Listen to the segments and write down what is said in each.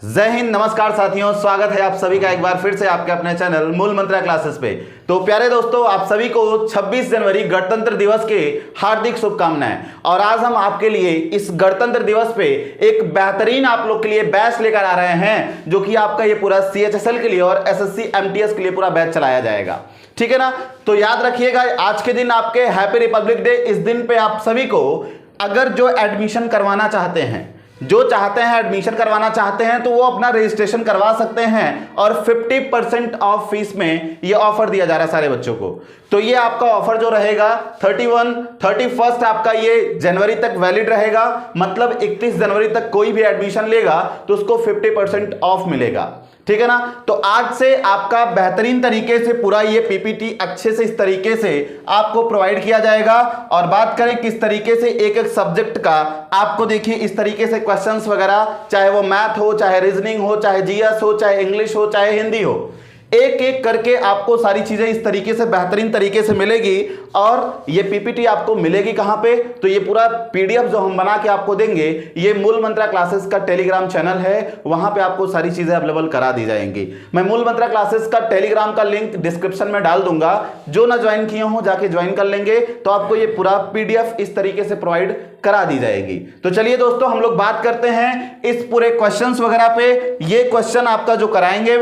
जय हिंद, नमस्कार साथियों, स्वागत है आप सभी का एक बार फिर से आपके अपने चैनल मूल मंत्रा क्लासेस पे। तो प्यारे दोस्तों, आप सभी को 26 जनवरी गणतंत्र दिवस के हार्दिक शुभकामनाएं। और आज हम आपके लिए इस गणतंत्र दिवस पे एक बेहतरीन आप लोग के लिए बैच लेकर आ रहे हैं, जो कि आपका ये पूरा CHSL के लिए और SSC MTS के लिए पूरा बैच चलाया जाएगा। ठीक है ना। तो याद रखिएगा, आज के दिन आपके हैप्पी रिपब्लिक डे। इस दिन पे आप सभी को अगर जो एडमिशन करवाना चाहते हैं, एडमिशन करवाना चाहते हैं, तो वो अपना रजिस्ट्रेशन करवा सकते हैं। और 50% ऑफ फीस में ये ऑफर दिया जा रहा है सारे बच्चों को। तो ये आपका ऑफर जो रहेगा 31 आपका ये जनवरी तक वैलिड रहेगा। मतलब 31 जनवरी तक कोई भी एडमिशन लेगा तो उसको 50% ऑफ मिलेगा। ठीक है ना। तो आज से आपका बेहतरीन तरीके से पूरा ये PPT अच्छे से इस तरीके से आपको प्रोवाइड किया जाएगा। और बात करें किस तरीके से एक एक सब्जेक्ट का, आपको देखिए इस तरीके से क्वेश्चंस वगैरह, चाहे वो मैथ हो, चाहे रीजनिंग हो, चाहे GS हो, चाहे इंग्लिश हो, चाहे हिंदी हो, एक एक करके आपको सारी चीजें इस तरीके से बेहतरीन तरीके से मिलेगी। और ये PPT आपको मिलेगी कहां पे, तो ये पूरा PDF जो हम बना के आपको देंगे, ये मूल मंत्रा क्लासेस का टेलीग्राम चैनल है, वहां पे आपको सारी चीजें अवेलेबल करा दी जाएंगी। मैं मूल मंत्रा क्लासेस का टेलीग्राम का लिंक डिस्क्रिप्शन में डाल दूंगा, जो ना ज्वाइन किए हो जाके ज्वाइन कर लेंगे, तो आपको ये पूरा PDF इस तरीके से प्रोवाइड करा दी जाएगी। तो चलिए दोस्तों, हम लोग बात करते हैं इस पूरे क्वेश्चंस वगैरह पे। ये क्वेश्चन आपका जो कराएंगे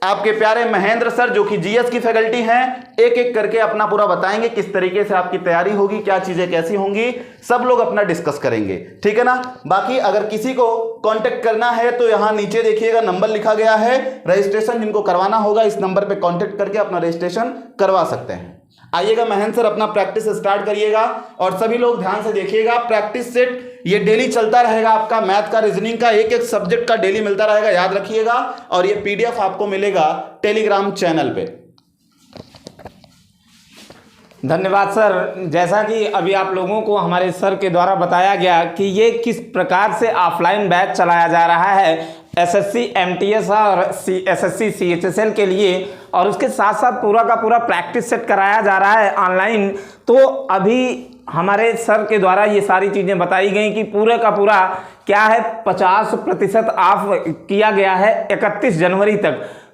आपके प्यारे महेंद्र सर, जो कि GS की फैकल्टी हैं, एक एक करके अपना पूरा बताएंगे किस तरीके से आपकी तैयारी होगी, क्या चीजें कैसी होंगी, सब लोग अपना डिस्कस करेंगे। ठीक है ना। बाकी अगर किसी को कांटेक्ट करना है तो यहां नीचे देखिएगा नंबर लिखा गया है, रजिस्ट्रेशन जिनको करवाना होगा इस नंबर पे कांटेक्ट करके अपना रजिस्ट्रेशन करवा सकते हैं। आइएगा महेंद्र सर, अपना प्रैक्टिस स्टार्ट करिएगा और सभी लोग ध्यान से देखिएगा। प्रैक्टिस सेट ये डेली चलता रहेगा आपका, मैथ का, रीजनिंग का, एक एक सब्जेक्ट का डेली मिलता रहेगा, याद रखिएगा। और ये PDF आपको मिलेगा टेलीग्राम चैनल पे। धन्यवाद सर। जैसा कि अभी आप लोगों को हमारे सर के द्वारा बताया गया कि ये किस प्रकार से ऑफलाइन बैच चलाया जा रहा है SSC MTS और SSC CHSL के लिए, और उसके साथ साथ पूरा का पूरा प्रैक्टिस सेट कराया जा रहा है ऑनलाइन। तो अभी हमारे सर के द्वारा ये सारी चीज़ें बताई गई कि पूरे का पूरा क्या है 50% ऑफ किया गया है 31 जनवरी तक।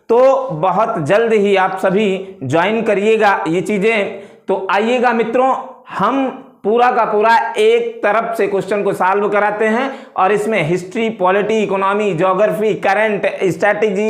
तो बहुत जल्द ही आप सभी ज्वाइन करिएगा ये चीज़ें। तो आइएगा मित्रों, हम पूरा का पूरा एक तरफ से क्वेश्चन को सॉल्व कराते हैं, और इसमें history, polity, economy, geography, current, strategy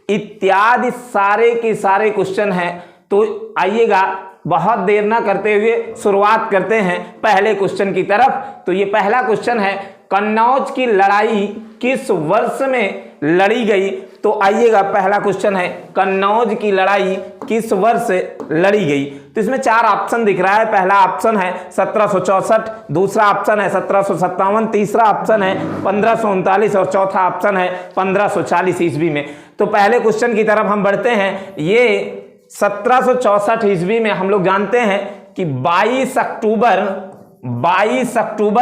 इत्यादि सारे के सारे क्वेश्चन हैं। तो आइएगा, बहुत देर ना करते हुए शुरुआत करते हैं पहले क्वेश्चन की तरफ। तो ये पहला क्वेश्चन है, कन्नौज की लड़ाई किस वर्ष में लड़ी गई। तो आइएगा, पहला क्वेश्चन है, कन्नौज की लड़ाई किस वर्ष लड़ी गई। तो इसमें 4 ऑप्शन दिख रहा है। पहला ऑप्शन है 1764, दूसरा ऑप्शन है 1757, तीसरा ऑप्शन है 1539 और चौथा ऑप्शन है 1540 ईस्वी में। तो पहले क्वेश्चन की तरफ हम बढ़ते हैं। ये 1764 ईस्वी में हम लोग जानते हैं कि 22 अक्टूबर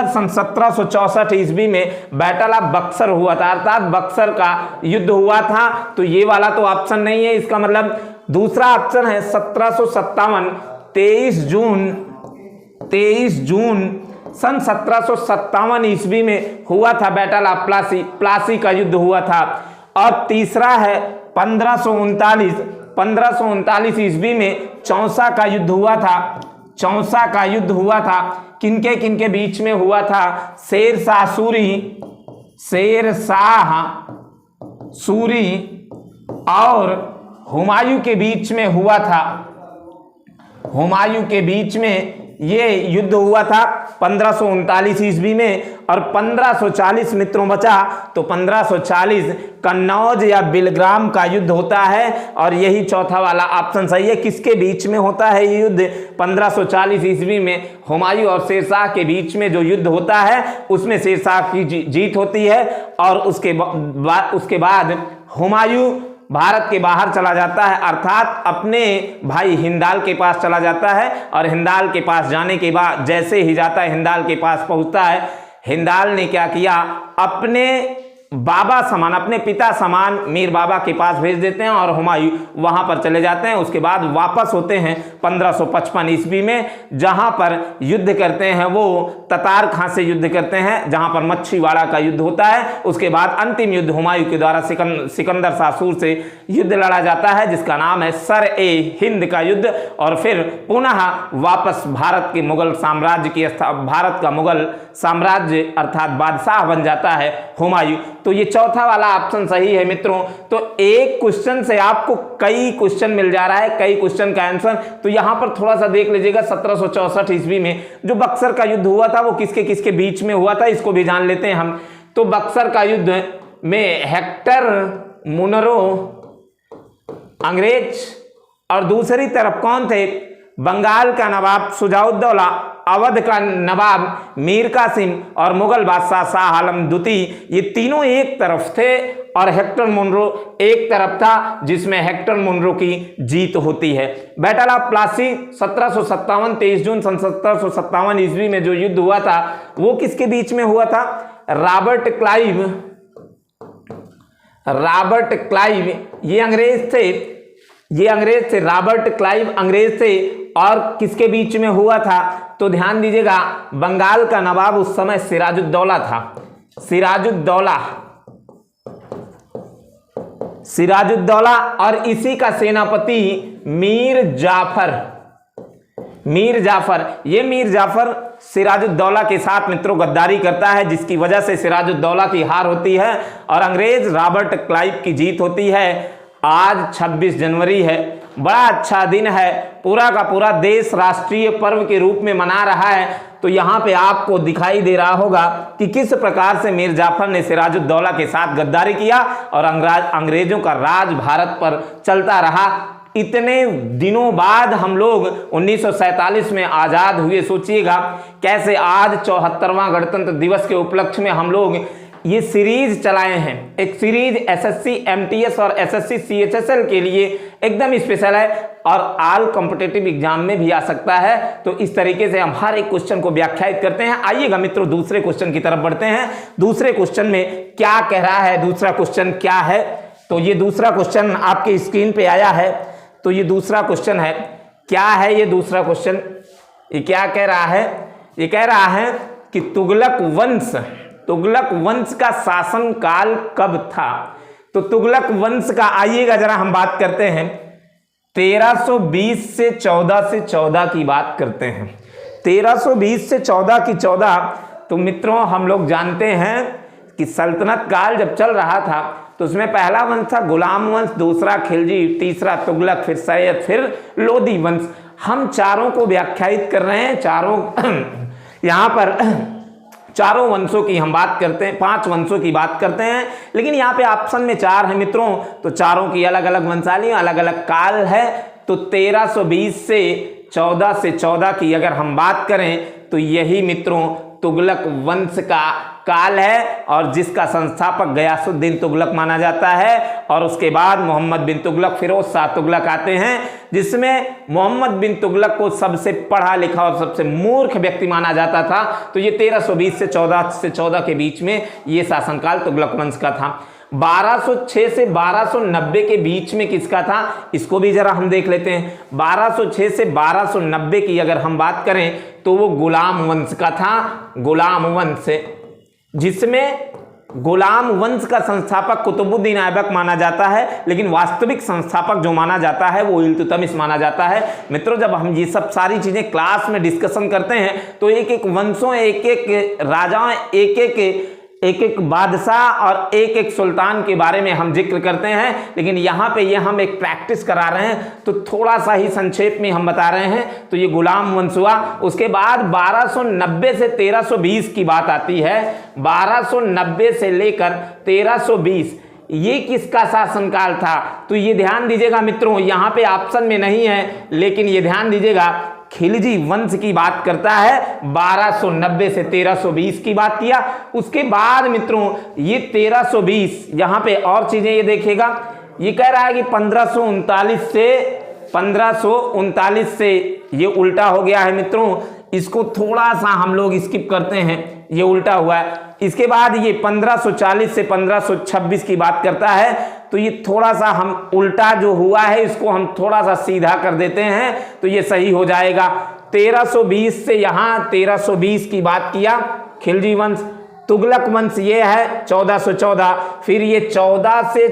सन 1764 ईस्वी में बैटल ऑफ बक्सर हुआ था, अर्थात बक्सर का युद्ध हुआ था। तो ये वाला तो ऑप्शन नहीं है, इसका मतलब दूसरा ऑप्शन है 1757, 23 जून सन 1757 ईस्वी में हुआ था बैटल ऑफ प्लासी का युद्ध हुआ था। और तीसरा है 1539 ईस्वी में चौसा का युद्ध हुआ था। चौसा का युद्ध हुआ था, किनके किनके बीच में हुआ था? शेर शाह सूरी और हुमायूं के बीच में हुआ था। हुमायूं के बीच में ये युद्ध हुआ था 1539 ईस्वी में। और 1540 मित्रों बचा, तो 1540 कन्नौज या बिलग्राम का युद्ध होता है। और यही चौथा वाला ऑप्शन सही है। किसके बीच में होता है ये युद्ध? 1540 ईस्वी में हुमायूं और शेरशाह के बीच में जो युद्ध होता है, उसमें शेरशाह की जीत होती है। और उसके बाद हुमायूं भारत के बाहर चला जाता है, अर्थात अपने भाई हिंदाल के पास चला जाता है। और हिंदाल के पास जाने के बाद जैसे ही जाता है, हिंदाल के पास पहुंचता है, हिंदाल ने क्या किया, अपने बाबा समान, अपने पिता समान मीर बाबा के पास भेज देते हैं और हुमायूं वहां पर चले जाते हैं। उसके बाद वापस होते हैं 1555 ईस्वी में, जहां पर युद्ध करते हैं, वो ततार खां से युद्ध करते हैं, जहां पर मच्छीवाड़ा का युद्ध होता है। उसके बाद अंतिम युद्ध हुमायूं के द्वारा सिकंदर शासूर से युद्ध लड़ा जाता है, जिसका नाम है सर ए हिंद का युद्ध। और फिर पुनः वापस भारत के मुगल साम्राज्य की भारत का मुगल साम्राज्य अर्थात बादशाह बन जाता है हुमायूं। तो ये चौथा वाला ऑप्शन सही है मित्रों। तो एक क्वेश्चन से आपको कई क्वेश्चन मिल जा रहा है, कई क्वेश्चन का आंसर। तो यहां पर थोड़ा सा देख लीजिएगा, 1764 ईस्वी में जो बक्सर का युद्ध हुआ था वो किसके किसके बीच में हुआ था, इसको भी जान लेते हैं हम। तो बक्सर का युद्ध में हेक्टर मुनरो अंग्रेज और दूसरी तरफ कौन थे, बंगाल का नवाब शुजाउद्दौला, अवध का नवाब मीर कासिम और मुगल बादशाह शाह आलम द्वितीय, ये तीनों एक तरफ थे और हेक्टर मुनरो एक तरफ था, जिसमें हेक्टर मुनरो की जीत होती है। बैटल ऑफ प्लासी 1757 23 जून 1757 ईस्वी में जो युद्ध हुआ था वो किसके बीच में हुआ था, रॉबर्ट क्लाइव ये अंग्रेज थे, रॉबर्ट क्लाइव अंग्रेज थे। और किसके बीच में हुआ था, तो ध्यान दीजिएगा, बंगाल का नवाब उस समय सिराजुद्दौला था, सिराजुद्दौला और इसी का सेनापति मीर जाफर। ये मीर जाफर सिराजुद्दौला के साथ मित्रों गद्दारी करता है, जिसकी वजह से सिराजुद्दौला की हार होती है और अंग्रेज रॉबर्ट क्लाइव की जीत होती है। आज 26 जनवरी है, बड़ा अच्छा दिन है, पूरा का पूरा देश राष्ट्रीय पर्व के रूप में मना रहा है। तो यहाँ पे आपको दिखाई दे रहा होगा कि किस प्रकार से मीर जाफर ने सिराजुद्दौला के साथ गद्दारी किया और अंग्रेजों का राज भारत पर चलता रहा। इतने दिनों बाद हम लोग 1947 में आजाद हुए। सोचिएगा कैसे आज 74वां गणतंत्र दिवस के उपलक्ष्य में हम लोग ये सीरीज चलाए हैं। एक सीरीज एसएससी एमटीएस और एसएससी सीएचएसएल के लिए एकदम स्पेशल है और ऑल कॉम्पिटिटिव एग्जाम में भी आ सकता है। तो इस तरीके से हम हर एक क्वेश्चन को व्याख्यायित करते हैं। आइएगा मित्रों दूसरे क्वेश्चन की तरफ बढ़ते हैं। दूसरे क्वेश्चन में क्या कह रहा है, दूसरा क्वेश्चन क्या है, तो ये दूसरा क्वेश्चन आपके स्क्रीन पे आया है। तो ये दूसरा क्वेश्चन है, क्या है ये दूसरा क्वेश्चन, ये क्या कह रहा है, ये कह रहा है कि तुगलक वंश का शासन काल कब था। तो तुगलक वंश का आइएगा जरा हम बात करते हैं 1320 से 14 की बात करते हैं। 1320 से 14 तो मित्रों हम लोग जानते हैं कि सल्तनत काल जब चल रहा था तो उसमें पहला वंश था गुलाम वंश, दूसरा खिलजी, तीसरा तुगलक, फिर सैयद, फिर लोधी वंश। हम चारों को व्याख्यायित कर रहे हैं, यहाँ पर चारों वंशों की हम बात करते हैं, 5 वंशों की बात करते हैं, लेकिन यहाँ पे ऑप्शन में 4 है मित्रों। तो चारों की अलग अलग वंशावली, अलग अलग काल है। तो 1320 से 14 की अगर हम बात करें तो यही मित्रों तुगलक वंश का काल है और जिसका संस्थापक गयासुद्दीन तुगलक माना जाता है। और उसके बाद मोहम्मद बिन तुगलक, फिरोज शाह तुगलक आते हैं, जिसमें मोहम्मद बिन तुगलक को सबसे पढ़ा लिखा और सबसे मूर्ख व्यक्ति माना जाता था। तो ये 1320 से 14 के बीच में ये शासनकाल तुगलक वंश का था। 1206 से 1290 के बीच में किसका था, इसको भी जरा हम देख लेते हैं। 1206 से 1290 की अगर हम बात करें तो वो गुलाम वंश का था, गुलाम वंश, जिसमें गुलाम वंश का संस्थापक कुतुबुद्दीन ऐबक माना जाता है, लेकिन वास्तविक संस्थापक जो माना जाता है वो इल्तुतमिश माना जाता है। मित्रों जब हम ये सब सारी चीजें क्लास में डिस्कशन करते हैं तो एक एक वंशों, एक एक राजाओं, एक एक बादशाह और एक एक सुल्तान के बारे में हम जिक्र करते हैं, लेकिन यहाँ पे ये हम एक प्रैक्टिस करा रहे हैं तो थोड़ा सा ही संक्षेप में हम बता रहे हैं। तो ये गुलाम वंश हुआ। उसके बाद 1290 से 1320 की बात आती है। 1290 से लेकर 1320 ये किसका शासनकाल था, तो ये ध्यान दीजिएगा मित्रों, यहाँ पे ऑप्शन में नहीं है, लेकिन ये ध्यान दीजिएगा खिलजी वंश की बात करता है। 1290 से 1320 की बात किया। उसके बाद मित्रों ये 1320, यहाँ पे और चीजें ये देखिएगा, ये कह रहा है कि 1539 से ये उल्टा हो गया है मित्रों। इसको थोड़ा सा हम लोग स्किप करते हैं। ये उल्टा हुआ है। इसके बाद ये 1540 से 1526 की बात करता है, तो ये थोड़ा सा हम उल्टा जो हुआ है इसको हम थोड़ा सा सीधा कर देते हैं तो ये सही हो जाएगा। 1320 से यहाँ 1320 की बात किया, खिलजी वंश। तुगलक वंश ये है 1414, फिर ये 14 से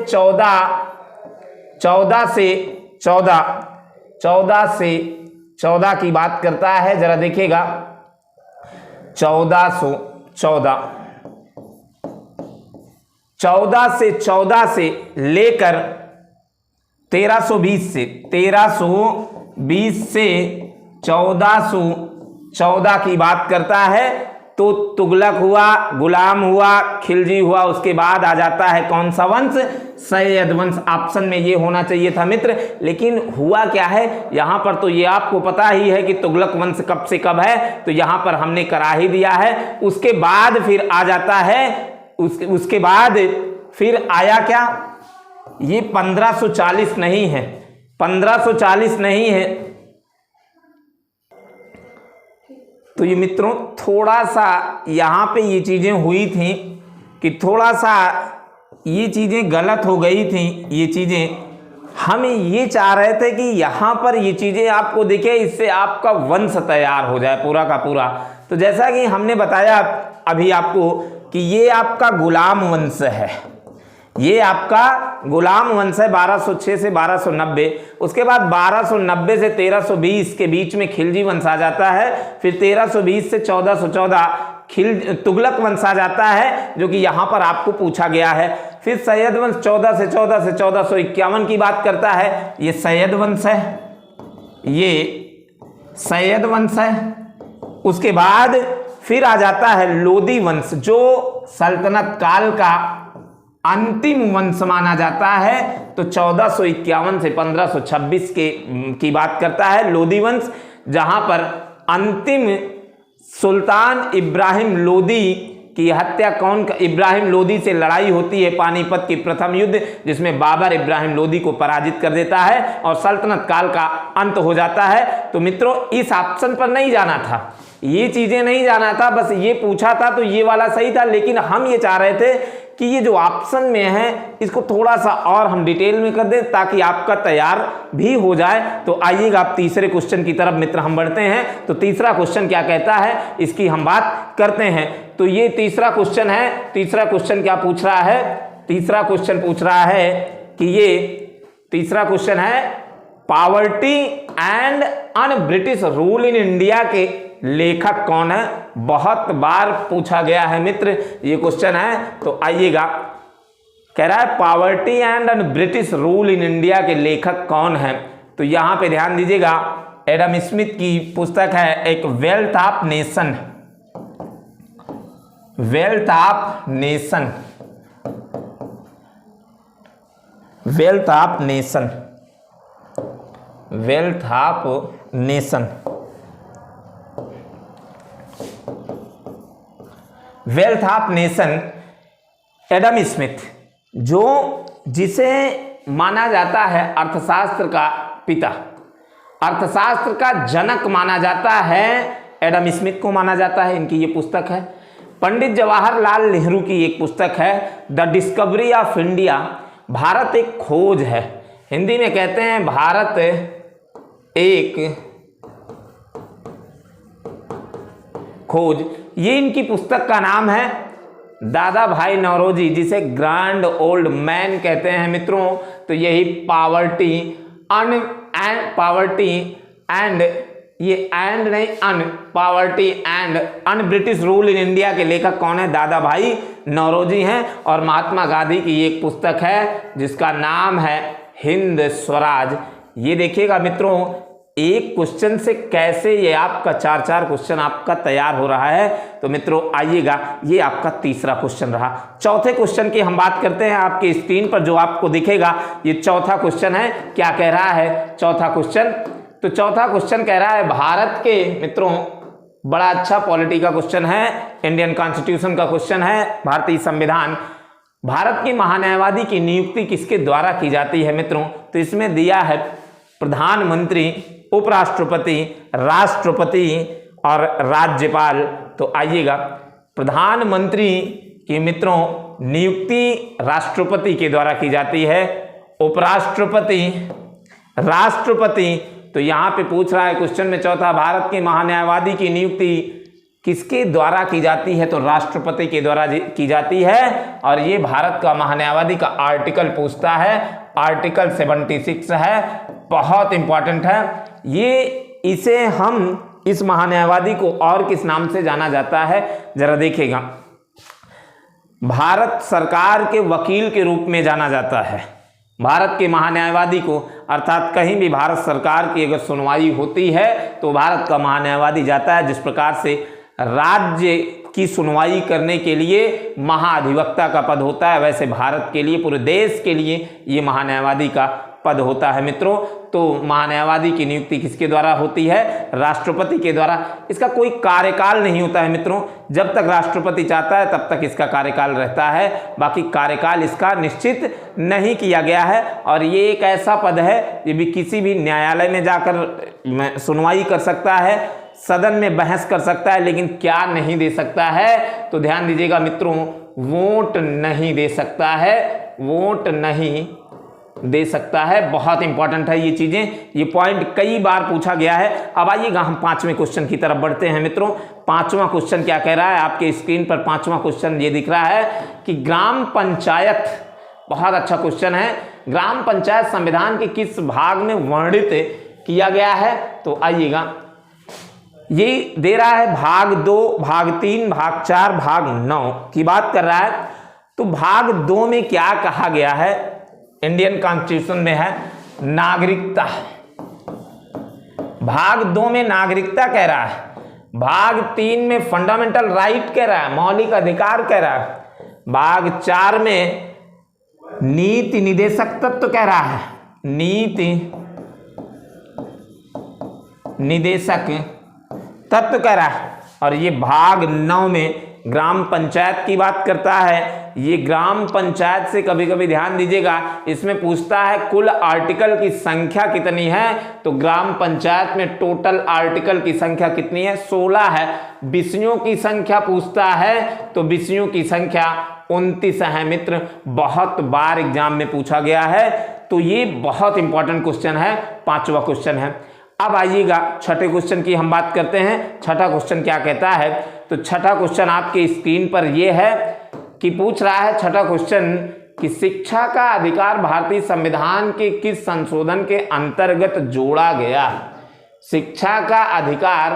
14 की बात करता है, जरा देखिएगा 14 से लेकर 1320 से 1414 की बात करता है, तो तुगलक हुआ, गुलाम हुआ, खिलजी हुआ, उसके बाद आ जाता है कौन सा वंश? सैयद वंश। ऑप्शन में ये होना चाहिए था मित्र, लेकिन हुआ क्या है यहाँ पर, तो ये आपको पता ही है कि तुगलक वंश कब से कब है, तो यहाँ पर हमने करा ही दिया है। उसके बाद फिर आ जाता है, उसके बाद फिर आया क्या? ये 1540 नहीं है, 1540 नहीं है। तो ये मित्रों थोड़ा सा यहाँ पे ये चीज़ें हुई थी कि थोड़ा सा ये चीज़ें गलत हो गई थी। ये चीज़ें हम ये चाह रहे थे कि यहाँ पर ये चीज़ें आपको दिखे, इससे आपका वंश तैयार हो जाए पूरा का पूरा। तो जैसा कि हमने बताया अभी आपको कि ये आपका गुलाम वंश है, ये आपका गुलाम वंश है 1206 से 1290। उसके बाद 1290 से 1320 के बीच में खिलजी वंश आ जाता है, फिर 1320 से 1414 तुगलक वंश आ जाता है, जो कि यहाँ पर आपको पूछा गया है। फिर सैयद वंश 14 से 1451 की बात करता है, ये सैयद वंश है, ये सैयद वंश है। उसके बाद फिर आ जाता है लोदी वंश, जो सल्तनत काल का अंतिम वंश माना जाता है, तो 1451 से 1526 की बात करता है लोदी वंश, जहां पर अंतिम सुल्तान इब्राहिम लोदी की हत्या इब्राहिम लोदी से लड़ाई होती है, पानीपत की प्रथम युद्ध, जिसमें बाबर इब्राहिम लोदी को पराजित कर देता है और सल्तनत काल का अंत हो जाता है। तो मित्रों इस ऑप्शन पर नहीं जाना था, ये चीजें नहीं जाना था, बस ये पूछा था तो ये वाला सही था। लेकिन हम ये चाह रहे थे कि ये जो ऑप्शन में है इसको थोड़ा सा और हम डिटेल में कर दें ताकि आपका तैयार भी हो जाए। तो आइएगा आप तीसरे क्वेश्चन की तरफ मित्र हम बढ़ते हैं। तो तीसरा क्वेश्चन क्या कहता है इसकी हम बात करते हैं। तो ये तीसरा क्वेश्चन है। तीसरा क्वेश्चन क्या पूछ रहा है? तीसरा क्वेश्चन पूछ रहा है कि ये तीसरा क्वेश्चन है poverty and un British rule in India के लेखक कौन है? बहुत बार पूछा गया है मित्र ये क्वेश्चन है। तो आइएगा, कह रहा है poverty and un British rule in India के लेखक कौन है? तो यहां पे ध्यान दीजिएगा, एडम स्मिथ की पुस्तक है एक wealth of nation, wealth of nation, wealth of nation, wealth of nation, wealth of nation. Adam Smith जिसे माना जाता है अर्थशास्त्र का पिता, अर्थशास्त्र का जनक माना जाता है, एडम स्मिथ को माना जाता है। इनकी ये पुस्तक है। पंडित जवाहरलाल नेहरू की एक पुस्तक है the discovery of India, Bharat एक खोज है। हिंदी में कहते हैं भारत एक खोज। ये इनकी पुस्तक का नाम है। दादा भाई नौरोजी, जिसे ग्रैंड ओल्ड मैन कहते हैं मित्रों, तो यही पॉवर्टी एंड ये एंड नहीं un, poverty and un British rule in India के लेखक कौन है? दादा भाई नौरोजी हैं। और महात्मा गांधी की एक पुस्तक है जिसका नाम है हिंद स्वराज। ये देखिएगा मित्रों, एक क्वेश्चन से कैसे ये आपका 4 क्वेश्चन आपका तैयार हो रहा है। तो मित्रों आइएगा, ये आपका तीसरा क्वेश्चन रहा। चौथे क्वेश्चन की हम बात करते हैं। आपकी स्क्रीन पर जो आपको दिखेगा ये चौथा क्वेश्चन है। क्या कह रहा है चौथा क्वेश्चन? तो चौथा क्वेश्चन कह रहा है भारत के, मित्रों बड़ा अच्छा पॉलिटी का क्वेश्चन है, इंडियन कॉन्स्टिट्यूशन का क्वेश्चन है, भारतीय संविधान। भारत के महान्यायवादी की नियुक्ति किसके द्वारा की जाती है मित्रों? तो इसमें दिया है प्रधानमंत्री, उपराष्ट्रपति, राष्ट्रपति और राज्यपाल। तो आइएगा, प्रधानमंत्री की मित्रों नियुक्ति राष्ट्रपति के द्वारा की जाती है, उपराष्ट्रपति, राष्ट्रपति। तो यहां पे पूछ रहा है क्वेश्चन में चौथा, भारत के महान्यायवादी की नियुक्ति किसके द्वारा की जाती है? तो राष्ट्रपति के द्वारा की जाती है। और ये भारत का महान्यायवादी का आर्टिकल पूछता है, आर्टिकल 76 है, बहुत इंपॉर्टेंट है ये। इसे हम इस महान्यायवादी को और किस नाम से जाना जाता है जरा देखिएगा। भारत सरकार के वकील के रूप में जाना जाता है भारत के महान्यायवादी को, अर्थात कहीं भी भारत सरकार की अगर सुनवाई होती है तो भारत का महान्यायवादी जाता है। जिस प्रकार से राज्य की सुनवाई करने के लिए महाधिवक्ता का पद होता है, वैसे भारत के लिए, पूरे देश के लिए ये महान्यायवादी का पद होता है मित्रों। तो महान्यायवादी की नियुक्ति किसके द्वारा होती है? राष्ट्रपति के द्वारा। इसका कोई कार्यकाल नहीं होता है मित्रों, जब तक राष्ट्रपति चाहता है तब तक इसका कार्यकाल रहता है, बाकी कार्यकाल इसका निश्चित नहीं किया गया है। और ये एक ऐसा पद है ये भी किसी भी न्यायालय में जाकर सुनवाई कर सकता है, सदन में बहस कर सकता है, लेकिन क्या नहीं दे सकता है? तो ध्यान दीजिएगा मित्रों, वोट नहीं दे सकता है, वोट नहीं दे सकता है। बहुत इंपॉर्टेंट है ये चीजें, ये पॉइंट कई बार पूछा गया है। अब आइएगा हम 5वें क्वेश्चन की तरफ बढ़ते हैं मित्रों। 5वां क्वेश्चन क्या कह रहा है? आपके स्क्रीन पर 5वां क्वेश्चन ये दिख रहा है कि ग्राम पंचायत, बहुत अच्छा क्वेश्चन है, ग्राम पंचायत संविधान के किस भाग में वर्णित किया गया है? तो आइएगा, ये दे रहा है भाग 2, भाग 3, भाग 4, भाग 9 की बात कर रहा है। तो भाग 2 में क्या कहा गया है? इंडियन कॉन्स्टिट्यूशन में है नागरिकता। भाग 2 में नागरिकता कह रहा है, भाग 3 में फंडामेंटल राइट कह रहा है, मौलिक अधिकार कह रहा है, भाग 4 में नीति निदेशक तत्व कह रहा है, नीति निदेशक तत्व कह रहा है। और ये भाग 9 में ग्राम पंचायत की बात करता है। ये ग्राम पंचायत से कभी कभी ध्यान दीजिएगा, इसमें पूछता है कुल आर्टिकल की संख्या कितनी है? तो ग्राम पंचायत में टोटल आर्टिकल की संख्या कितनी है? 16 है। विषयों की संख्या पूछता है तो विषयों की संख्या 29 है मित्र, बहुत बार एग्जाम में पूछा गया है। तो ये बहुत इंपॉर्टेंट क्वेश्चन है, 5वां क्वेश्चन है। अब आइएगा छठे क्वेश्चन की हम बात करते हैं। छठा क्वेश्चन क्या कहता है? तो छठा क्वेश्चन आपके स्क्रीन पर यह है कि पूछ रहा है छठा क्वेश्चन कि शिक्षा का अधिकार भारतीय संविधान के किस संशोधन के अंतर्गत जोड़ा गया? शिक्षा का अधिकार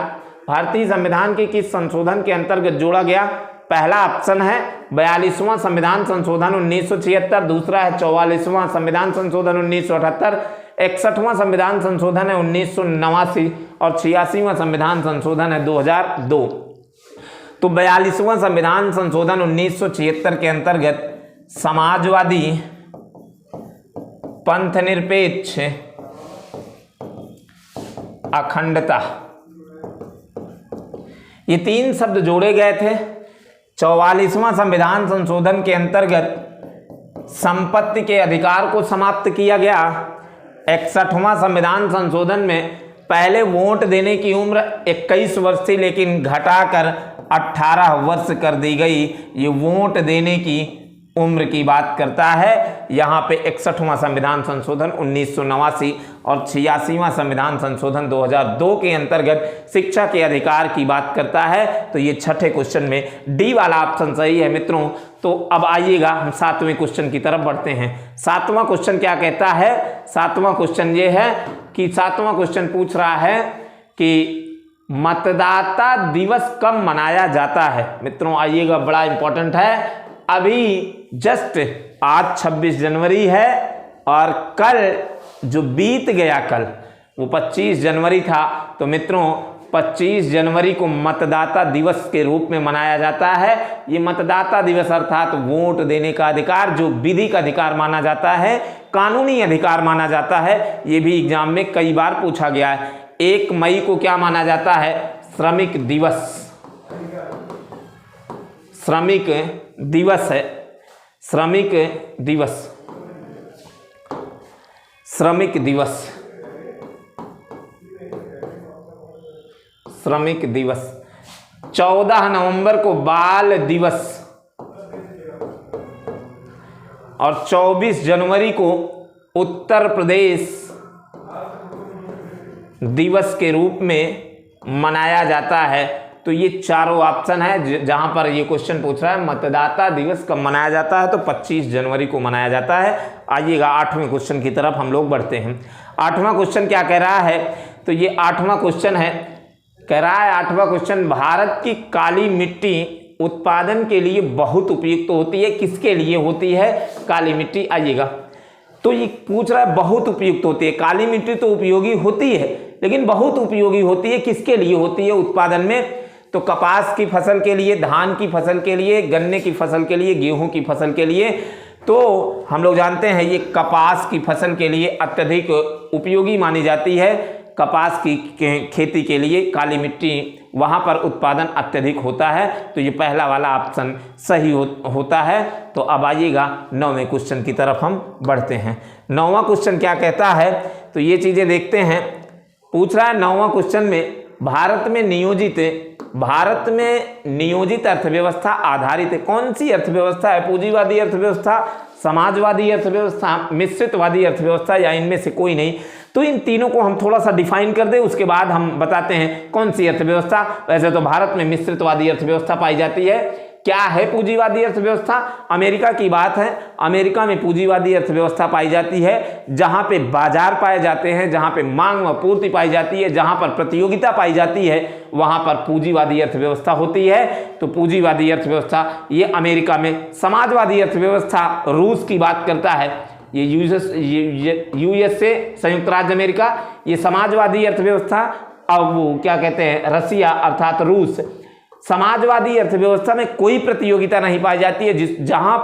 भारतीय संविधान के किस संशोधन के अंतर्गत जोड़ा गया? पहला ऑप्शन है 42वां संविधान संशोधन 1976, दूसरा है 44वां संविधान संशोधन 1978, 61वां संविधान संशोधन है 1989 और 86वां संविधान संशोधन है 2002। तो 42वां संविधान संशोधन 1976 के अंतर्गत समाजवादी, पंथनिरपेक्ष, अखंडता, ये 3 शब्द जोड़े गए थे। 44वां संविधान संशोधन के अंतर्गत संपत्ति के अधिकार को समाप्त किया गया। 61वां संविधान संशोधन में पहले वोट देने की उम्र 21 वर्ष थी, लेकिन घटाकर 18 वर्ष कर दी गई। ये वोट देने की उम्र की बात करता है। यहाँ पे 61वां संविधान संशोधन 1989 और 86वां संविधान संशोधन 2002 के अंतर्गत शिक्षा के अधिकार की बात करता है। तो ये छठे क्वेश्चन में डी वाला ऑप्शन सही है मित्रों। तो अब आइएगा हम 7वें क्वेश्चन की तरफ बढ़ते हैं। 7वां क्वेश्चन क्या कहता है? 7वां क्वेश्चन ये है कि 7वां क्वेश्चन पूछ रहा है कि मतदाता दिवस कब मनाया जाता है? मित्रों आइएगा, बड़ा इंपॉर्टेंट है। अभी जस्ट आज 26 जनवरी है और कल जो बीत गया कल वो 25 जनवरी था। तो मित्रों 25 जनवरी को मतदाता दिवस के रूप में मनाया जाता है। ये मतदाता दिवस अर्थात वोट देने का अधिकार जो विधिक अधिकार माना जाता है, कानूनी अधिकार माना जाता है, ये भी एग्जाम में कई बार पूछा गया है। 1 मई को क्या माना जाता है? श्रमिक दिवस, श्रमिक दिवस है, श्रमिक दिवस, श्रमिक दिवस, श्रमिक दिवस। 14 नवंबर को बाल दिवस और 24 जनवरी को उत्तर प्रदेश दिवस के रूप में मनाया जाता है। तो ये चारों ऑप्शन है जहां पर ये क्वेश्चन पूछ रहा है मतदाता दिवस कब मनाया जाता है, तो 25 जनवरी को मनाया जाता है। आइएगा 8वें क्वेश्चन की तरफ हम लोग बढ़ते हैं। 8वां क्वेश्चन क्या कह रहा है, तो ये 8वां क्वेश्चन है, कह रहा है 8वां क्वेश्चन, भारत की काली मिट्टी उत्पादन के लिए बहुत उपयुक्त होती है। किसके लिए होती है काली मिट्टी? आइएगा, तो ये पूछ रहा है बहुत उपयुक्त होती है। काली मिट्टी तो उपयोगी होती है, लेकिन बहुत उपयोगी होती है। किसके लिए होती है उत्पादन में? तो कपास की फसल के लिए, धान की फसल के लिए, गन्ने की फसल के लिए, गेहूं की फसल के लिए। तो हम लोग जानते हैं ये कपास की फसल के लिए अत्यधिक उपयोगी मानी जाती है। कपास की खेती के लिए काली मिट्टी, वहाँ पर उत्पादन अत्यधिक होता है। तो ये पहला वाला ऑप्शन सही होता है। तो अब आइएगा 9वें क्वेश्चन की तरफ हम बढ़ते हैं। 9वां क्वेश्चन क्या कहता है, तो ये चीज़ें देखते हैं। पूछ रहा है 9वां क्वेश्चन में, भारत में नियोजित अर्थव्यवस्था आधारित है। कौन सी अर्थव्यवस्था है? पूंजीवादी अर्थव्यवस्था, समाजवादी अर्थव्यवस्था, मिश्रितवादी अर्थव्यवस्था, या इनमें से कोई नहीं? तो इन तीनों को हम थोड़ा सा डिफाइन कर दें, उसके बाद हम बताते हैं कौन सी अर्थव्यवस्था। वैसे तो भारत में मिश्रितवादी अर्थव्यवस्था पाई जाती है। क्या है पूंजीवादी अर्थव्यवस्था? अमेरिका की बात है। अमेरिका में पूंजीवादी अर्थव्यवस्था पाई जाती है, जहां पे बाजार पाए जाते हैं, जहां पे मांग व पूर्ति पाई जाती है, जहां पर प्रतियोगिता पाई जाती है, वहां पर पूंजीवादी अर्थव्यवस्था होती है। तो पूंजीवादी अर्थव्यवस्था ये अमेरिका में। समाजवादी अर्थव्यवस्था रूस की बात करता है, ये यूएसए, संयुक्त राज्य अमेरिका, ये समाजवादी अर्थव्यवस्था। अब वो क्या कहते हैं, रसिया अर्थात रूस। समाजवादी अर्थव्यवस्था में कोई प्रतियोगिता नहीं पाई जाती है, जहां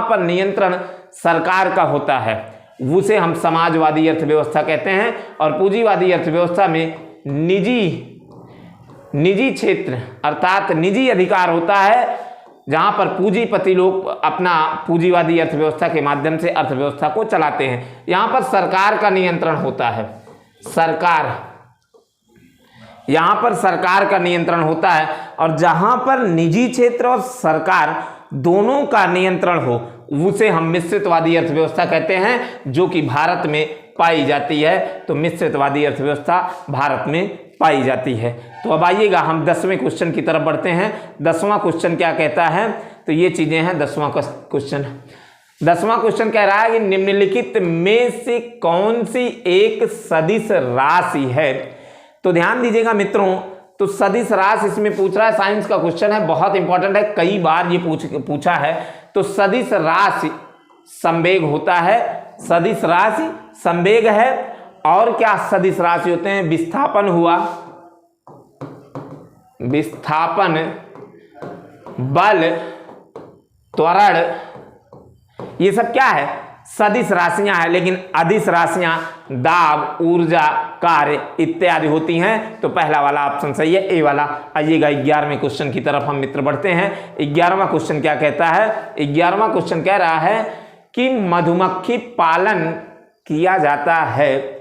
पर नियंत्रण सरकार का होता है, उसे हम समाजवादी अर्थव्यवस्था कहते हैं। और पूंजीवादी अर्थव्यवस्था में निजी क्षेत्र अर्थात निजी अधिकार होता है, जहां पर पूंजीपति लोग अपना पूंजीवादी अर्थव्यवस्था के माध्यम से अर्थव्यवस्था को चलाते हैं। यहां पर सरकार का नियंत्रण होता है, यहां पर सरकार का नियंत्रण होता है। और जहां पर निजी क्षेत्र और सरकार दोनों का नियंत्रण हो, उसे हम मिश्रितवादी अर्थव्यवस्था कहते हैं, जो कि भारत में पाई जाती है। तो मिश्रितवादी अर्थव्यवस्था भारत में पाई जाती है। तो अब आइएगा हम 10वें क्वेश्चन की तरफ बढ़ते हैं। 10वां क्वेश्चन क्या कहता है, तो ये चीजें हैं 10वां क्वेश्चन। 10वां क्वेश्चन कह रहा है कि निम्नलिखित में से कौन सी एक सदिश राशि है? तो ध्यान दीजिएगा मित्रों, तो सदिश राशि इसमें पूछ रहा है, साइंस का क्वेश्चन है, बहुत इंपॉर्टेंट है, कई बार ये पूछा है। तो सदिश राशि संवेग होता है, सदिश राशि संवेग है। और क्या सदिश राशि होते हैं? विस्थापन हुआ, विस्थापन, बल, त्वरण, ये सब क्या है? सदिश राशियां हैं। लेकिन अदिश राशियां दाब, ऊर्जा, कार्य इत्यादि होती हैं। तो पहला वाला ऑप्शन सही है, ए वाला। आइएगा 11वें क्वेश्चन की तरफ हम मित्र बढ़ते हैं। 11वां क्वेश्चन क्या कहता है? 11वां क्वेश्चन कह रहा है कि मधुमक्खी पालन किया जाता है।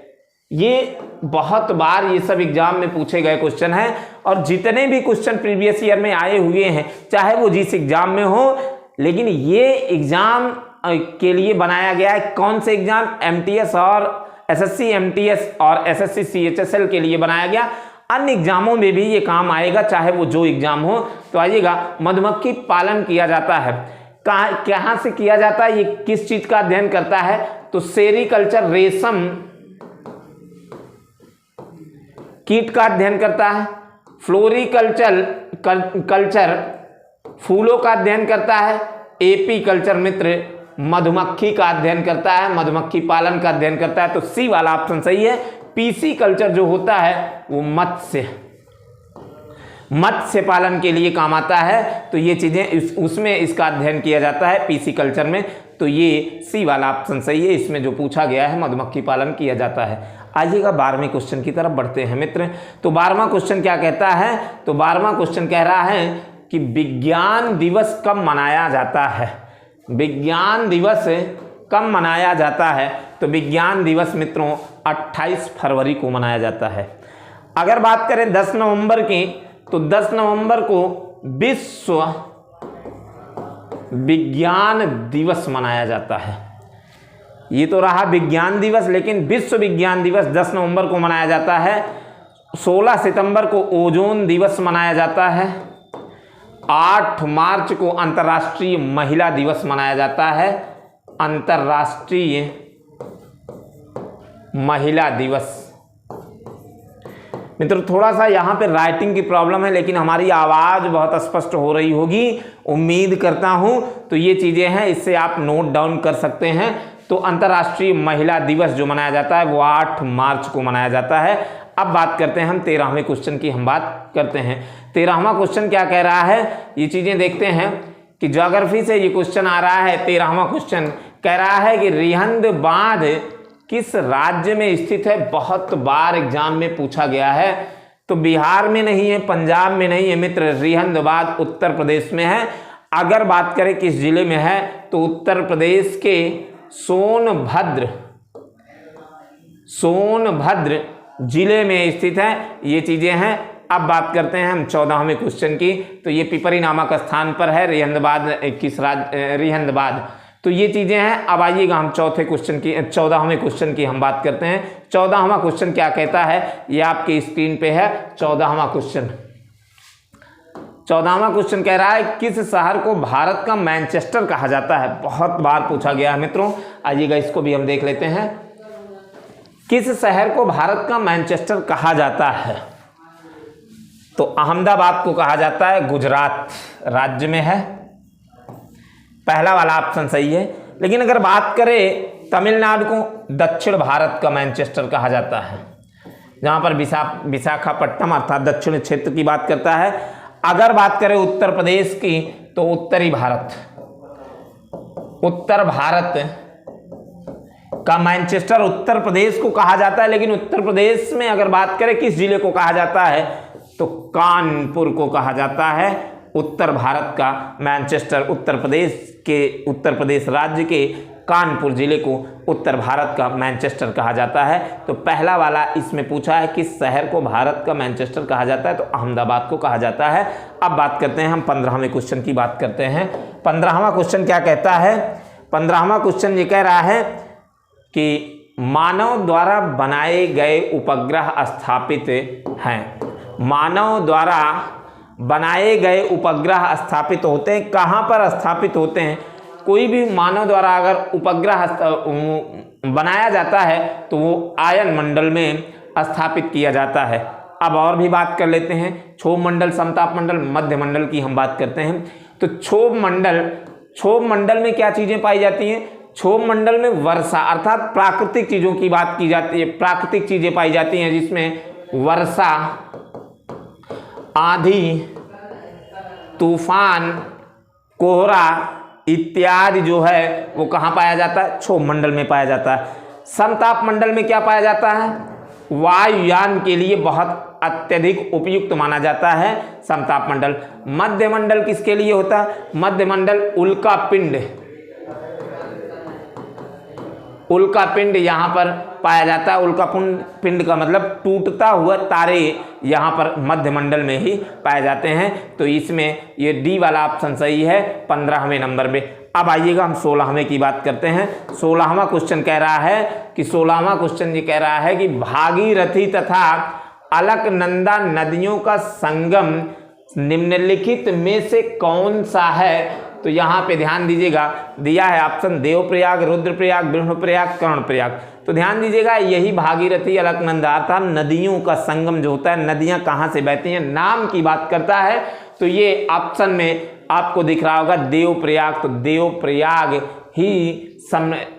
ये बहुत बार ये सब एग्जाम में पूछे गए क्वेश्चन हैं, और जितने भी क्वेश्चन प्रीवियस ईयर में आए हुए हैं, चाहे वो जिस एग्जाम में हो, लेकिन ये एग्जाम के लिए बनाया गया है। कौन से एग्जाम? एमटीएस और एसएससी एमटीएस और एसएससी सीएचएसएल के लिए बनाया गया। अन्य एग्जामों में भी ये काम आएगा, चाहे वो जो एग्जाम हो। तो आइएगा, मधुमक्खी पालन किया जाता है। कहाँ से किया जाता है? ये किस चीज का अध्ययन करता है? तो सेरीकल्चर, रेशम कीट का अध्ययन करता है। फ्लोरिकल्चर फूलों का अध्ययन करता है। एपी कल्चर मित्र मधुमक्खी का अध्ययन करता है, मधुमक्खी पालन का अध्ययन करता है। तो सी वाला ऑप्शन सही है। पीसी कल्चर जो होता है वो मत्स्य पालन के लिए काम आता है। तो ये चीजें उसमें इसका अध्ययन किया जाता है, पीसी कल्चर में। तो ये सी वाला ऑप्शन सही है। इसमें जो पूछा गया है मधुमक्खी पालन किया जाता है। आइएगा 12वें क्वेश्चन की तरफ बढ़ते हैं मित्र। तो 12वां क्वेश्चन क्या कहता है? तो 12वां क्वेश्चन कह रहा है कि विज्ञान दिवस कब मनाया जाता है? विज्ञान दिवस कब मनाया जाता है? तो विज्ञान दिवस मित्रों 28 फरवरी को मनाया जाता है। अगर बात करें 10 नवंबर की, तो 10 नवंबर को विश्व विज्ञान दिवस मनाया जाता है। ये तो रहा विज्ञान दिवस, लेकिन विश्व विज्ञान दिवस 10 नवंबर को मनाया जाता है। 16 सितंबर को ओजोन दिवस मनाया जाता है। 8 मार्च को अंतर्राष्ट्रीय महिला दिवस मनाया जाता है, अंतर्राष्ट्रीय महिला दिवस। मित्रों थोड़ा सा यहाँ पे राइटिंग की प्रॉब्लम है, लेकिन हमारी आवाज़ बहुत स्पष्ट हो रही होगी, उम्मीद करता हूँ। तो ये चीज़ें हैं, इससे आप नोट डाउन कर सकते हैं। तो अंतर्राष्ट्रीय महिला दिवस जो मनाया जाता है वो 8 मार्च को मनाया जाता है। अब बात करते हैं हम 13वें क्वेश्चन की, हम बात करते हैं 13वां क्वेश्चन क्या कह रहा है, ये चीज़ें देखते हैं कि ज्योग्राफी से ये क्वेश्चन आ रहा है। 13वां क्वेश्चन कह रहा है कि रिहंद बांध किस राज्य में स्थित है। बहुत बार एग्जाम में पूछा गया है। तो बिहार में नहीं है, पंजाब में नहीं है मित्र, रिहंद बांध उत्तर प्रदेश में है। अगर बात करें किस जिले में है, तो उत्तर प्रदेश के सोनभद्र जिले में स्थित है। ये चीजें हैं। अब बात करते हैं हम 14वें क्वेश्चन की। तो ये पिपरी नामक स्थान पर है रिहंद बांध। तो ये चीजें हैं। अब आइएगा हम 14वें क्वेश्चन की हम बात करते हैं। 14वां क्वेश्चन क्या कहता है, ये आपकी स्क्रीन पे है। 14वां क्वेश्चन कह रहा है किस शहर को भारत का मैनचेस्टर कहा जाता है। बहुत बार पूछा गया है मित्रों, आइएगा इसको भी हम देख लेते हैं। किस शहर को भारत का मैनचेस्टर कहा जाता है। तो अहमदाबाद को कहा जाता है, गुजरात राज्य में है। पहला वाला ऑप्शन सही है। लेकिन अगर बात करें तमिलनाडु को दक्षिण भारत का मैनचेस्टर कहा जाता है, जहां पर विशाखापट्टनम अर्थात दक्षिण क्षेत्र की बात करता है। अगर बात करें उत्तर प्रदेश की, तो उत्तर भारत का मैनचेस्टर उत्तर प्रदेश को कहा जाता है। लेकिन उत्तर प्रदेश में अगर बात करें किस जिले को कहा जाता है, तो कानपुर को कहा जाता है उत्तर भारत का मैनचेस्टर। उत्तर प्रदेश राज्य के कानपुर जिले को उत्तर भारत का मैनचेस्टर कहा जाता है। तो पहला वाला इसमें पूछा है किस शहर को भारत का मैनचेस्टर कहा जाता है, तो अहमदाबाद को कहा जाता है। अब बात करते हैं हम 15वें क्वेश्चन की बात करते हैं। 15वां क्वेश्चन क्या कहता है। 15वां क्वेश्चन ये कह रहा है कि मानव द्वारा बनाए गए उपग्रह स्थापित हैं। मानव द्वारा बनाए गए उपग्रह स्थापित होते हैं। कहाँ पर स्थापित होते हैं। कोई भी मानव द्वारा अगर उपग्रह बनाया जाता है तो वो आयन मंडल में स्थापित किया जाता है। अब और भी बात कर लेते हैं। क्षोभ मंडल, समताप मंडल, मध्य मंडल की हम बात करते हैं। तो क्षोभ मंडल में क्या चीजें पाई जाती हैं। क्षोभ मंडल में वर्षा अर्थात प्राकृतिक चीजों की बात की जाती है। प्राकृतिक चीजें पाई जाती हैं जिसमें वर्षा, आंधी, तूफान, कोहरा इत्यादि जो है वो कहाँ पाया जाता है, क्षोभ मंडल में पाया जाता है। समताप मंडल में क्या पाया जाता है, वायुयान के लिए बहुत अत्यधिक उपयुक्त माना जाता है समताप मंडल। मध्य मंडल किसके लिए होता है, मध्य मंडल उल्का पिंड यहाँ पर पाया जाता है। उल्का पिंड का मतलब टूटता हुआ तारे यहाँ पर मध्य मंडल में ही पाए जाते हैं। तो इसमें ये डी वाला ऑप्शन सही है 15वें नंबर में। अब आइएगा हम 16वें की बात करते हैं। 16वां क्वेश्चन कह रहा है कि 16वां क्वेश्चन ये कह रहा है कि भागीरथी तथा अलकनंदा नदियों का संगम निम्नलिखित में से कौन सा है। तो यहाँ पे ध्यान दीजिएगा, दिया है ऑप्शन देवप्रयाग, रुद्रप्रयाग, ब्रह्मप्रयाग, कर्णप्रयाग। तो ध्यान दीजिएगा यही भागीरथी अलकनंदा अर्थात नदियों का संगम जो होता है, नदियाँ कहाँ से बहती हैं, नाम की बात करता है। तो ये ऑप्शन में आपको दिख रहा होगा देवप्रयाग। तो देवप्रयाग ही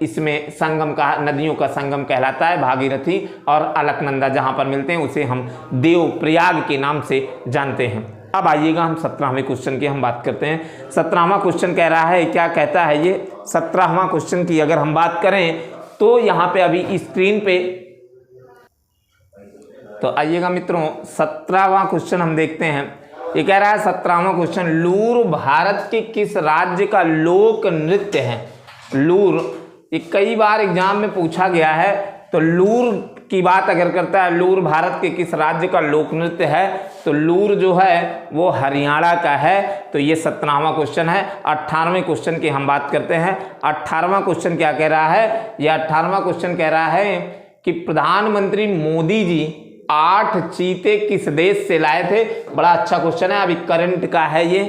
इसमें संगम का, नदियों का संगम कहलाता है। भागीरथी और अलकनंदा जहाँ पर मिलते हैं उसे हम देवप्रयाग के नाम से जानते हैं। अब आइएगा हम 17वें क्वेश्चन की हम बात करते हैं। 17वां क्वेश्चन कह रहा है, क्या कहता है ये 17वां क्वेश्चन की अगर हम बात करें तो यहाँ पे अभी स्क्रीन पे, तो आइएगा मित्रों 17वां क्वेश्चन हम देखते हैं। ये कह रहा है 17वां क्वेश्चन, लूर भारत के किस राज्य का लोक नृत्य है। लूर ये कई बार एग्जाम में पूछा गया है। तो लूर की बात अगर करता है, लूर भारत के किस राज्य का लोक नृत्य है, तो लूर जो है वो हरियाणा का है। तो ये 17वां क्वेश्चन है। 18वें क्वेश्चन की हम बात करते हैं। 18वां क्वेश्चन क्या कह रहा है? ये 18वां क्वेश्चन कह रहा है कि प्रधानमंत्री मोदी जी 8 चीते किस देश से लाए थे? बड़ा अच्छा क्वेश्चन है, अभी करंट का है ये।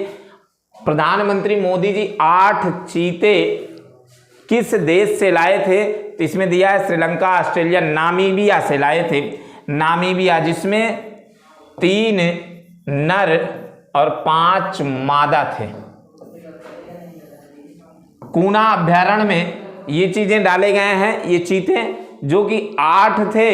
प्रधानमंत्री मोदी जी 8 चीते किस देश से लाए थे? तो इसमें दिया है श्रीलंका, ऑस्ट्रेलिया, नामीबिया से लाए थे। नामीबिया, जिसमें 3 नर और 5 मादा थे। कूना अभ्यारण्य में ये चीजें डाले गए हैं, ये चीते जो कि 8 थे।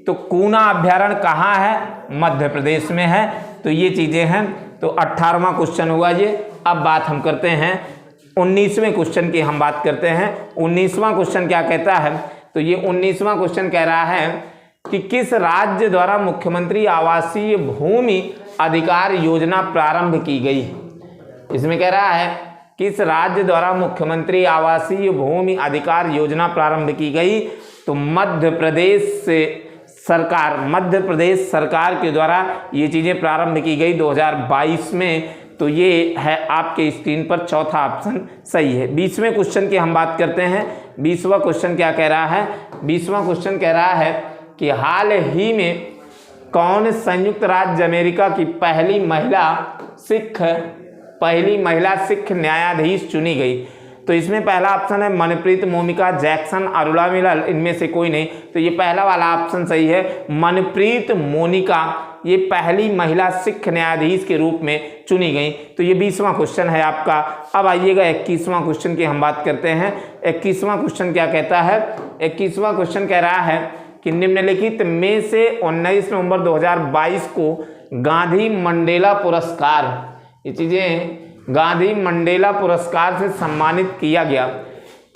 तो कूना अभ्यारण्य कहाँ है? मध्य प्रदेश में है। तो ये चीजें हैं। तो 18वां क्वेश्चन हुआ ये। अब बात हम करते हैं 19वें क्वेश्चन की हम बात करते हैं। 19वां क्वेश्चन क्या कहता है? तो ये 19वां क्वेश्चन कह रहा है कि किस राज्य द्वारा मुख्यमंत्री आवासीय भूमि अधिकार योजना प्रारंभ की गई? इसमें कह रहा है किस राज्य द्वारा मुख्यमंत्री आवासीय भूमि अधिकार योजना प्रारंभ की गई? तो मध्य प्रदेश सरकार के द्वारा ये चीजें प्रारंभ की गई 2022 में। तो ये है आपके स्क्रीन पर चौथा ऑप्शन सही है। 20वें क्वेश्चन की हम बात करते हैं। 20वां क्वेश्चन क्या कह रहा है? 20वां क्वेश्चन कह रहा है कि हाल ही में कौन संयुक्त राज्य अमेरिका की पहली महिला सिख न्यायाधीश चुनी गई? तो इसमें पहला ऑप्शन है मनप्रीत मोनिका जैक्सन, अरुणा मिलल, इनमें से कोई नहीं। तो ये पहला वाला ऑप्शन सही है, मनप्रीत मोनिका ये पहली महिला सिख न्यायाधीश के रूप में चुनी गई। तो ये 20वां क्वेश्चन है आपका। अब आइएगा 21वां क्वेश्चन की हम बात करते हैं। 21वां क्वेश्चन क्या कहता है? 21वां क्वेश्चन कह रहा है कि निम्नलिखित में से 19 नवंबर 2022 को गांधी मंडेला पुरस्कार, ये चीजें गांधी मंडेला पुरस्कार से सम्मानित किया गया।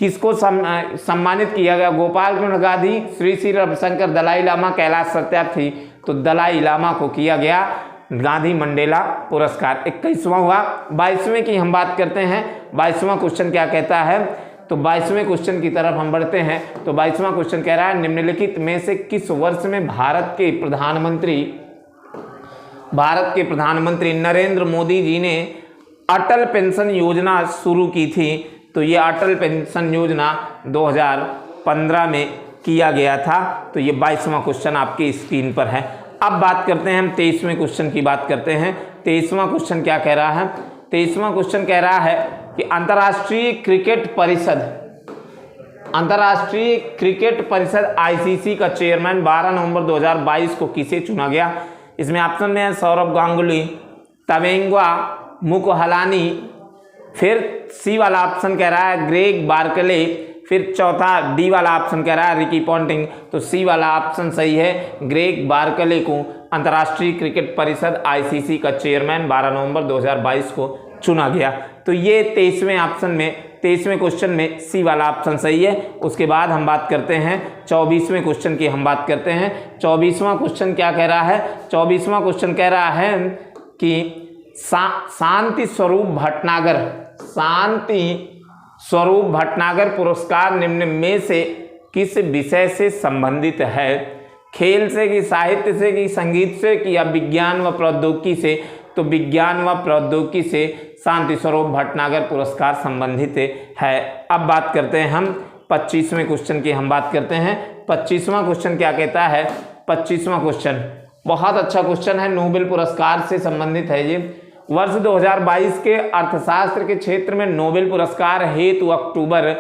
किसको सम्मानित किया गया? गोपाल कृष्ण गांधी, श्री श्री रविशंकर, दलाई लामा, कैलाश सत्यार्थी। तो दलाई लामा को किया गया गांधी मंडेला पुरस्कार। 21वां हुआ। 22वें की हम बात करते हैं। 22वां क्वेश्चन क्या कहता है? तो 22वें क्वेश्चन की तरफ हम बढ़ते हैं। तो 22वां क्वेश्चन कह रहा है निम्नलिखित में से किस वर्ष में भारत के प्रधानमंत्री नरेंद्र मोदी जी ने अटल पेंशन योजना शुरू की थी? तो ये अटल पेंशन योजना 2015 में किया गया था। तो ये 22वां क्वेश्चन आपकी स्क्रीन पर है। अब बात करते हैं हम 23वें क्वेश्चन की बात करते हैं। 23वां क्वेश्चन क्या कह रहा है? 23वां क्वेश्चन कह रहा है कि अंतर्राष्ट्रीय क्रिकेट परिषद ICC का चेयरमैन 12 नवंबर 2022 को किसे चुना गया? इसमें ऑप्शन में है सौरभ गांगुली, तवेंगा मुकहलानी, फिर सी वाला ऑप्शन कह रहा है ग्रेग बार्कले, फिर चौथा डी वाला ऑप्शन कह रहा है रिकी पॉन्टिंग। तो सी वाला ऑप्शन सही है, ग्रेग बार्कले को अंतर्राष्ट्रीय क्रिकेट परिषद ICC का चेयरमैन 12 नवंबर 2022 को चुना गया। तो ये 23वें क्वेश्चन में सी वाला ऑप्शन सही है। उसके बाद हम बात करते हैं 24वें क्वेश्चन की हम बात करते हैं। 24वां क्वेश्चन क्या कह रहा है? 24वां क्वेश्चन कह रहा है कि शांति स्वरूप भटनागर पुरस्कार निम्न में से किस विषय से संबंधित है? खेल से कि साहित्य से कि संगीत से कि या विज्ञान व प्रौद्योगिकी से? तो विज्ञान व प्रौद्योगिकी से शांति स्वरूप भटनागर पुरस्कार संबंधित है। अब बात करते हैं हम 25वें क्वेश्चन की हम बात करते हैं। 25वां क्वेश्चन क्या कहता है? 25वां क्वेश्चन बहुत अच्छा क्वेश्चन है, नोबेल पुरस्कार से संबंधित है ये। वर्ष 2022 के अर्थशास्त्र के क्षेत्र में नोबेल पुरस्कार हेतु अक्टूबर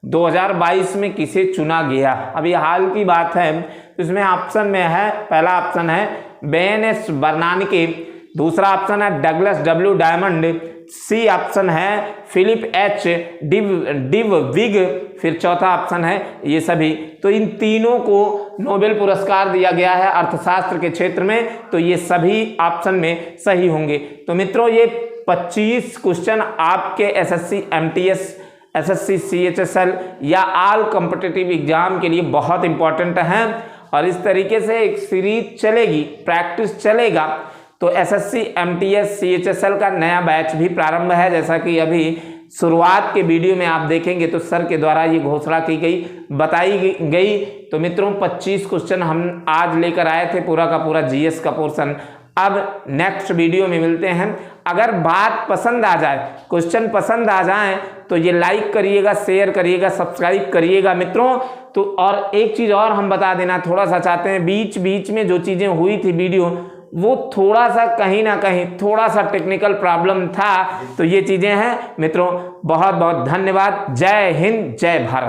2022 में किसे चुना गया? अभी हाल की बात है। इसमें ऑप्शन में है, पहला ऑप्शन है बेन एस बर्नानके, दूसरा ऑप्शन है Douglas W Diamond, C option है फिलिप H डिवविग, फिर चौथा ऑप्शन है ये सभी। तो इन तीनों को नोबेल पुरस्कार दिया गया है अर्थशास्त्र के क्षेत्र में। तो ये सभी ऑप्शन में सही होंगे। तो मित्रों ये 25 क्वेश्चन आपके SSC MTS, SSC CHSL या ऑल कॉम्पिटिटिव एग्जाम के लिए बहुत इंपॉर्टेंट हैं। और इस तरीके से एक सीरीज चलेगी, प्रैक्टिस चलेगा। तो SSC MTS CHSL का नया बैच भी प्रारंभ है, जैसा कि अभी शुरुआत के वीडियो में आप देखेंगे तो सर के द्वारा ये घोषणा की गई, बताई गई। तो मित्रों 25 क्वेश्चन हम आज लेकर आए थे, पूरा का पूरा जीएस का पोर्शन। अब नेक्स्ट वीडियो में मिलते हैं। अगर बात पसंद आ जाए, क्वेश्चन पसंद आ जाए तो ये लाइक करिएगा, शेयर करिएगा, सब्सक्राइब करिएगा मित्रों। तो और एक चीज़ और हम बता देना थोड़ा सा चाहते हैं, बीच बीच में जो चीज़ें हुई थी वीडियो, वो थोड़ा सा कहीं ना कहीं थोड़ा सा टेक्निकल प्रॉब्लम था। तो ये चीज़ें हैं मित्रों। बहुत बहुत धन्यवाद। जय हिंद, जय भारत।